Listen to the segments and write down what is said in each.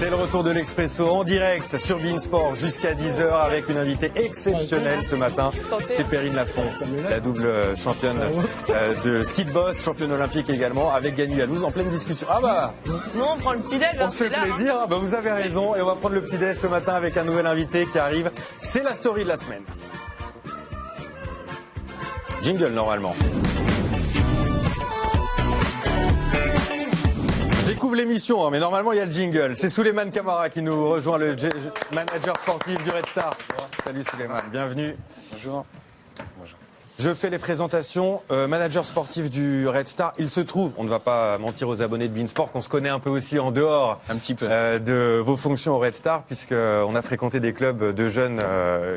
C'est le retour de l'Expresso en direct sur Beansport jusqu'à 10h avec une invitée exceptionnelle ce matin. C'est Perrine Lafont, la double championne de ski de boss, championne olympique également, avec Gany Yalouz en pleine discussion. Ah bah non, on prend le petit-déj. On se fait plaisir, bah vous avez raison. Et on va prendre le petit-déj ce matin avec un nouvel invité qui arrive. C'est la story de la semaine. Jingle normalement. Je découvre l'émission, mais normalement il y a le jingle. C'est Souleymane Camara qui nous rejoint, le manager sportif du Red Star. Salut Souleymane, bienvenue. Bonjour. Je fais les présentations. Manager sportif du Red Star. Il se trouve, on ne va pas mentir aux abonnés de Beansport, qu'on se connaît un peu aussi en dehors un petit peu. De vos fonctions au Red Star, puisqu'on a fréquenté des clubs de jeunes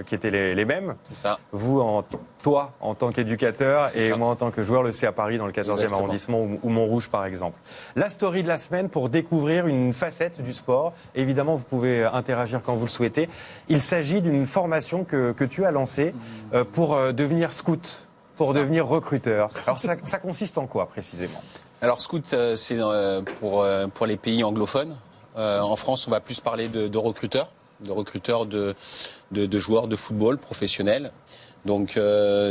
qui étaient les mêmes. C'est ça. Vous, toi, en tant qu'éducateur, et ça. moi en tant que joueur, le C à Paris, dans le 14e Exactement. arrondissement, ou Montrouge, par exemple. La story de la semaine, pour découvrir une facette du sport. Évidemment, vous pouvez interagir quand vous le souhaitez. Il s'agit d'une formation que tu as lancée pour devenir scout, pour devenir recruteur. Alors, ça consiste en quoi, précisément ? Alors, scout, c'est pour les pays anglophones. En France, on va plus parler de recruteurs, de joueurs de football professionnels. Donc,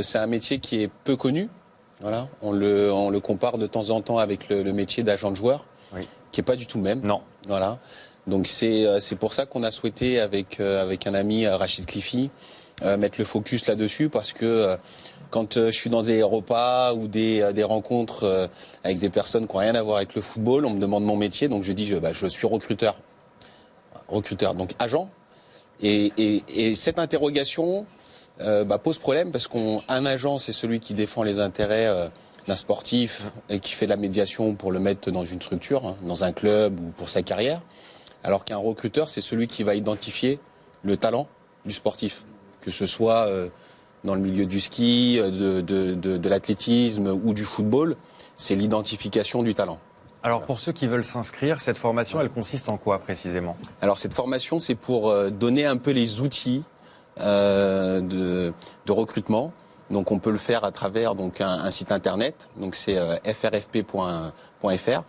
c'est un métier qui est peu connu. Voilà. On le compare de temps en temps avec le métier d'agent de joueur, oui. Qui n'est pas du tout le même. Non. Voilà. Donc, c'est pour ça qu'on a souhaité, avec un ami, Rachid Cliffy, mettre le focus là-dessus, parce que quand je suis dans des repas ou des rencontres avec des personnes qui n'ont rien à voir avec le football, on me demande mon métier, donc je dis je suis recruteur, donc agent. Et cette interrogation pose problème, parce qu'un agent, c'est celui qui défend les intérêts d'un sportif et qui fait de la médiation pour le mettre dans une structure, dans un club ou pour sa carrière, alors qu'un recruteur, c'est celui qui va identifier le talent du sportif, que ce soit dans le milieu du ski, de l'athlétisme ou du football, c'est l'identification du talent. Alors, pour ceux qui veulent s'inscrire, cette formation, elle consiste en quoi, précisément ? Alors, cette formation, c'est pour donner un peu les outils de recrutement. Donc, on peut le faire à travers un site internet. Donc, c'est frfp.fr.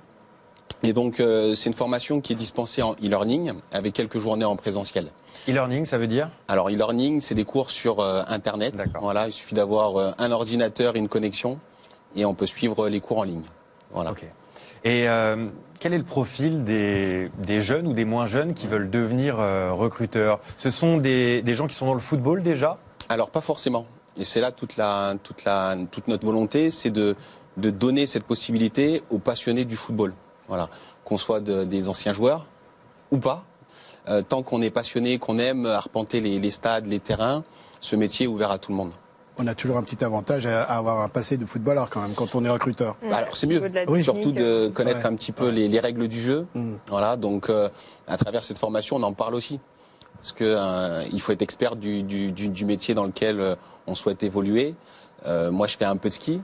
Et donc, c'est une formation qui est dispensée en e-learning avec quelques journées en présentiel. E-learning, ça veut dire ? Alors, e-learning, c'est des cours sur Internet. D'accord. Voilà, il suffit d'avoir un ordinateur et une connexion, et on peut suivre les cours en ligne. Voilà. Ok. Et quel est le profil des jeunes ou des moins jeunes qui veulent devenir recruteurs ? Ce sont des gens qui sont dans le football déjà ? Alors, pas forcément. Et c'est là toute notre volonté, c'est de donner cette possibilité aux passionnés du football. Voilà, qu'on soit des anciens joueurs ou pas, tant qu'on est passionné, qu'on aime arpenter les stades, les terrains, ce métier est ouvert à tout le monde. On a toujours un petit avantage à avoir un passé de footballeur quand même, quand on est recruteur. Alors c'est mieux, surtout de connaître un petit peu les règles du jeu. Voilà, donc à travers cette formation, on en parle aussi. Parce que il faut être expert du métier dans lequel on souhaite évoluer. Moi, je fais un peu de ski.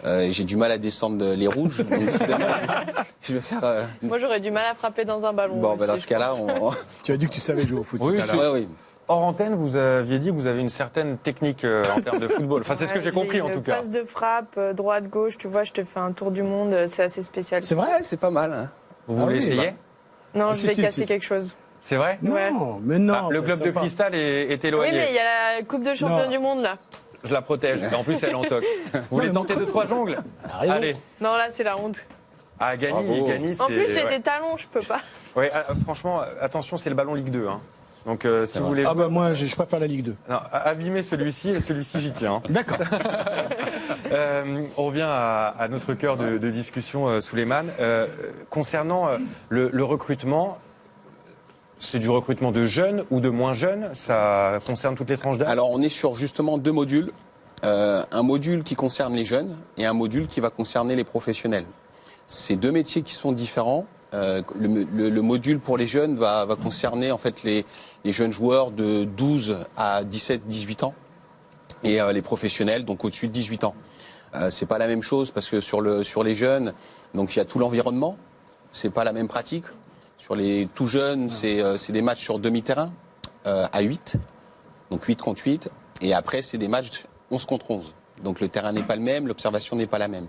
J'ai du mal à descendre les rouges, donc je vais faire. Moi, j'aurais du mal à frapper dans un ballon. Bon, aussi, dans ce cas-là, Tu as dit que tu savais jouer au foot. Oui, tout à l'heure. oui. Hors antenne, vous aviez dit que vous avez une certaine technique en termes de football. Enfin, c'est ce que j'ai compris en tout cas. Passe de frappe, droite-gauche, tu vois, je te fais un tour du monde, c'est assez spécial. C'est vrai. C'est pas mal. Hein. Vous voulez essayer ? Non, Ah, je si, vais si, casser si. quelque chose. C'est vrai ? Ouais. Non, mais non. Le club de cristal est éloigné. Oui, mais il y a la Coupe de champion Non. du monde là. Je la protège. Et en plus, elle est en toc. Vous voulez tenter 2-3 jongles ? Raison. Allez. Non, là, c'est la honte. Ah, Gany, c'est... En plus, j'ai ouais. des talons, je peux pas. Ouais, franchement, attention, c'est le ballon Ligue 2. Hein. Donc, si vous voulez... Ah bah moi, je préfère la Ligue 2. Non, abîmer celui-ci, et celui-ci, j'y tiens. D'accord. On revient à notre cœur de discussion, Souleymane. Concernant le recrutement, c'est du recrutement de jeunes ou de moins jeunes ? Ça concerne toutes les tranches d'âge ? Alors, on est sur justement 2 modules. Un module qui concerne les jeunes et un module qui va concerner les professionnels. C'est 2 métiers qui sont différents. Le module pour les jeunes va concerner en fait les jeunes joueurs de 12 à 17, 18 ans et les professionnels donc au-dessus de 18 ans. C'est pas la même chose parce que sur les jeunes, donc il y a tout l'environnement, c'est pas la même pratique. Sur les tout jeunes, c'est des matchs sur demi-terrain à 8, donc 8 contre 8, et après c'est des matchs 11 contre 11. Donc le terrain n'est pas le même, l'observation n'est pas la même.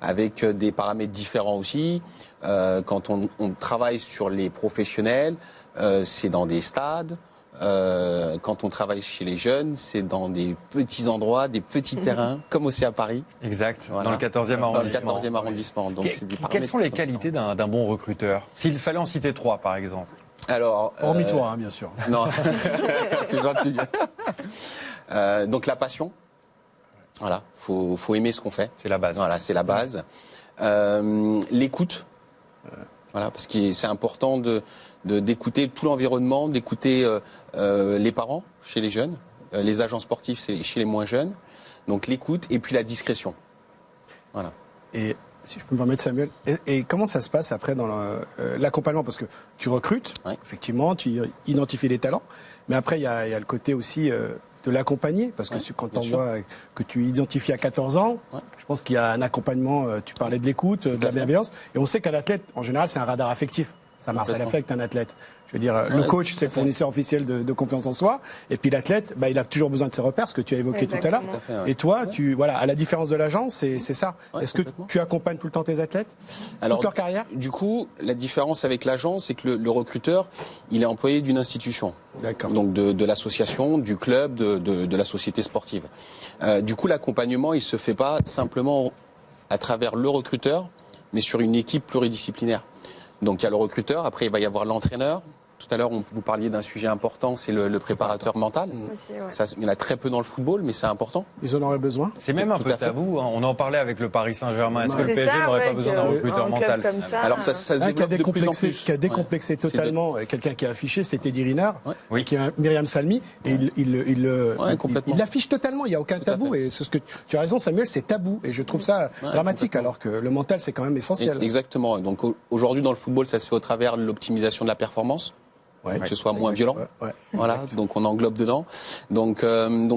avec des paramètres différents aussi. Quand on travaille sur les professionnels, c'est dans des stades. Quand on travaille chez les jeunes, c'est dans des petits endroits, des petits terrains, comme aussi à Paris. Exact, Voilà. dans le 14e arrondissement. Dans le 14e arrondissement. Donc, c'est des Quelles paramètres sont les qui qualités d'un bon recruteur? S'il fallait en citer 3, par exemple. Alors, Hormis toi, hein, bien sûr. non, c'est gentil. Donc la passion. Voilà, faut aimer ce qu'on fait. C'est la base. Voilà, c'est la base. L'écoute. Voilà, parce que c'est important d'écouter tout l'environnement, d'écouter les parents chez les jeunes, les agents sportifs chez les moins jeunes. Donc l'écoute et puis la discrétion. Voilà. Et si je peux me permettre, Samuel, et comment ça se passe après dans l'accompagnement? Parce que tu recrutes, Ouais. effectivement, tu identifies les talents, mais après, il y a le côté aussi de l'accompagner, parce que Ouais, quand bien on sûr. voit que tu identifies à 14 ans, Ouais. je pense qu'il y a un accompagnement, tu parlais de l'écoute, de la fait. bienveillance, et on sait qu'un athlète, en général, c'est un radar affectif. Ça marche, ça Complètement. l'affecte un athlète. Je veux dire, le Ouais, coach, tout c'est à le fait. fournisseur officiel de confiance en soi, et puis l'athlète, il a toujours besoin de ses repères, ce que tu as évoqué tout à l'heure. Exactement. Tout à fait, ouais. Et toi, à la différence de l'agent, c'est ça. Ouais, Est-ce que complètement. tu accompagnes tout le temps tes athlètes, toute leur carrière? Du coup, la différence avec l'agent, c'est que le recruteur, il est employé d'une institution. D'accord. Donc de l'association, du club, de la société sportive. Du coup, l'accompagnement, il se fait pas simplement à travers le recruteur, mais sur une équipe pluridisciplinaire. Donc il y a le recruteur, après il va y avoir l'entraîneur. Tout à l'heure, vous parliez d'un sujet important, c'est le préparateur mental. Aussi, ouais. Ça, il y en a très peu dans le football, mais c'est important. Ils en auraient besoin? C'est même un Tout peu à fait. tabou, hein. On en parlait avec le Paris Saint-Germain. Est-ce que le C'est PSG ça, n'aurait ouais, pas besoin d'un que recruteur un club mental? comme ça. Alors ça se Un qui a développe de plus en décomplexé, plus. qui a décomplexé Ouais. totalement quelqu'un qui a affiché, c'était Teddy Riner, Ouais. Oui. qui est Myriam Salmi, et Ouais, complètement. il l'affiche totalement, il n'y a aucun à tabou, fait. et c'est ce que tu as raison Samuel, c'est tabou, et je trouve ça dramatique, complètement. alors que le mental c'est quand même essentiel. Exactement. Donc aujourd'hui, dans le football, ça se fait au travers de l'optimisation de la performance. Ouais. Que ce soit moins violent. Ouais. Voilà, donc on englobe dedans. Donc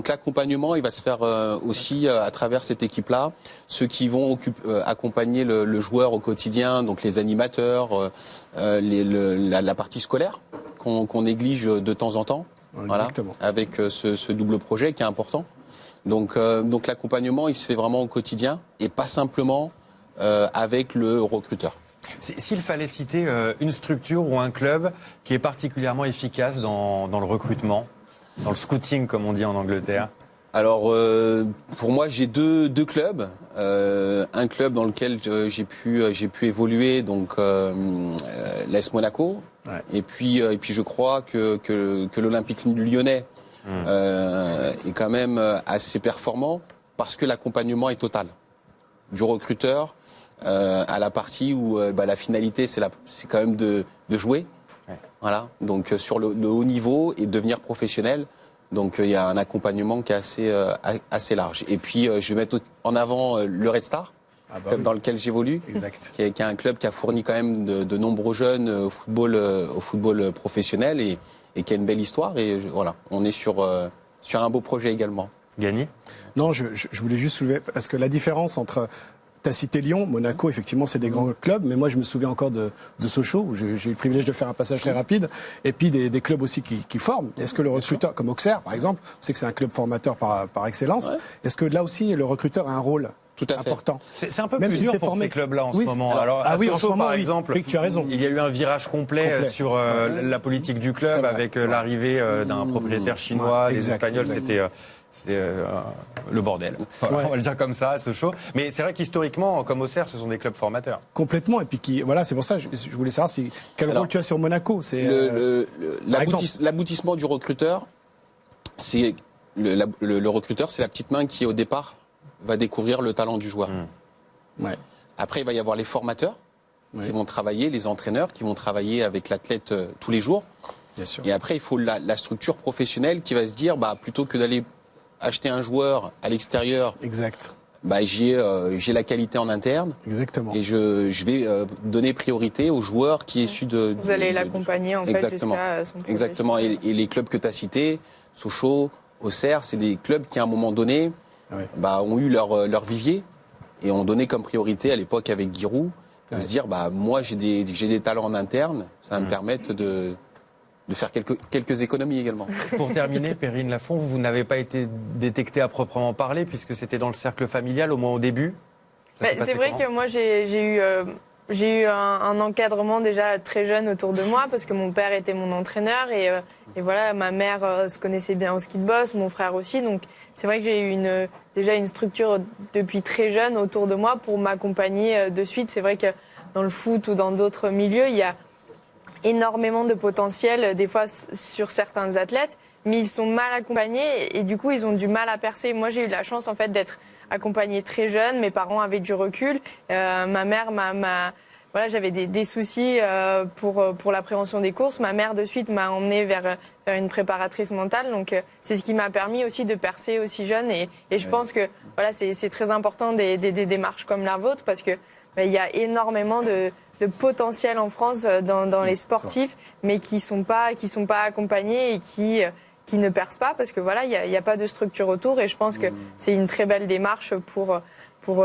l'accompagnement, il va se faire aussi à travers cette équipe-là. Ceux qui vont accompagner le joueur au quotidien, donc les animateurs, la partie scolaire qu'on néglige de temps en temps. Ouais, Voilà, exactement. avec ce double projet qui est important. Donc l'accompagnement, il se fait vraiment au quotidien et pas simplement avec le recruteur. S'il fallait citer une structure ou un club qui est particulièrement efficace dans le recrutement, dans le scouting comme on dit en Angleterre. Alors, pour moi, j'ai deux clubs. Un club dans lequel j'ai pu évoluer, donc l'AS Monaco. Ouais. Et puis, je crois que l'Olympique Lyonnais est quand même assez performant parce que l'accompagnement est total. Du recruteur à la partie où la finalité, c'est quand même de jouer. Ouais. Voilà. Donc sur le haut niveau et devenir professionnel. Donc il y a un accompagnement qui est assez large. Et puis je vais mettre en avant le Red Star, club dans lequel j'évolue, Exact. qui est un club qui a fourni quand même de nombreux jeunes au football professionnel et qui a une belle histoire. Et voilà, on est sur un beau projet également. Gagné? Non, je voulais juste soulever, parce que la différence entre... Tu as cité Lyon, Monaco, effectivement, c'est des grands clubs, mais moi, je me souviens encore de Sochaux, où j'ai eu le privilège de faire un passage très rapide, et puis des clubs aussi qui forment. Est-ce que le recruteur, comme Auxerre, par exemple, c'est que c'est un club formateur par excellence, Ouais. est-ce que là aussi, le recruteur a un rôle Tout à fait. important? C'est un peu Même plus si dur c'est pour formé. ces clubs-là en Oui. ce moment. Alors, à oui, en Sochaux, ce moment, par oui. exemple, Oui, tu as raison. il y a eu un virage complet. Sur la politique du club C'est vrai. avec l'arrivée d'un propriétaire chinois, Ouais, des exact, Espagnols. exact. C'était le bordel. Voilà, Ouais. on va le dire comme ça, à Sochaux. Mais c'est vrai qu'historiquement, comme Auxerre, ce sont des clubs formateurs. Complètement, et puis voilà, c'est pour ça, je voulais savoir quel Alors, rôle tu as sur Monaco. C'est L'aboutissement du recruteur, c'est le recruteur, c'est la petite main qui au départ va découvrir le talent du joueur. ouais, Après, il va y avoir les formateurs Ouais. qui vont travailler, les entraîneurs qui vont travailler avec l'athlète tous les jours. bien sûr. Et après, il faut la structure professionnelle qui va se dire, plutôt que d'aller acheter un joueur à l'extérieur, Exact, j'ai la qualité en interne exactement. et je vais donner priorité aux joueurs qui est issu de... Vous allez l'accompagner en fait Exactement. jusqu'à son projet Exactement. final. Et les clubs que tu as cités, Sochaux, Auxerre, c'est des clubs qui, à un moment donné, Ouais. ont eu leur vivier et ont donné comme priorité, à l'époque avec Giroud, de se dire, moi, j'ai des talents en interne, ça va me permettre de faire quelques économies également. Pour terminer, Perrine Lafont, vous n'avez pas été détecté à proprement parler, puisque c'était dans le cercle familial, au moins au début. s'est passé C'est vrai comment que moi, j'ai eu un encadrement déjà très jeune autour de moi parce que mon père était mon entraîneur et voilà, ma mère se connaissait bien au ski de boss, mon frère aussi. Donc c'est vrai que j'ai eu déjà une structure depuis très jeune autour de moi pour m'accompagner de suite. C'est vrai que dans le foot ou dans d'autres milieux, il y a énormément de potentiel des fois sur certains athlètes, mais ils sont mal accompagnés et du coup ils ont du mal à percer. Moi j'ai eu la chance en fait d'être accompagnée très jeune, mes parents avaient du recul, ma mère voilà, j'avais des soucis pour la prévention des courses. Ma mère de suite m'a emmenée vers une préparatrice mentale, donc c'est ce qui m'a permis aussi de percer aussi jeune et je pense que voilà c'est très important des démarches comme la vôtre parce que il y a énormément de potentiel en France dans les sportifs, mais qui sont pas accompagnés et qui ne percent pas parce que voilà, il y a pas de structure autour et je pense que c'est une très belle démarche pour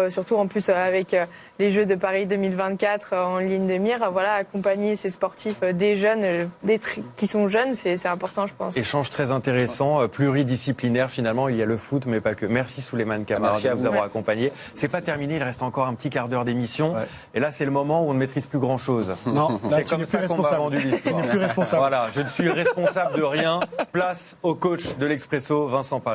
surtout en plus avec les Jeux de Paris 2024 en ligne de mire, voilà, accompagner ces sportifs des jeunes, qui sont jeunes, c'est important, je pense. Échange très intéressant, pluridisciplinaire finalement. Il y a le foot, mais pas que. Merci Souleymane Camara Merci de à nous vous. avoir accompagnés. C'est pas terminé, il reste encore un petit quart d'heure d'émission. Ouais. Et là, c'est le moment où on ne maîtrise plus grand-chose. Non, là, C'est tu comme n'es ça plus qu'on m'a responsable. vendu Tu l'histoire. n'es plus responsable. Voilà, je ne suis responsable de rien. Place au coach de l'Expresso, Vincent Paris.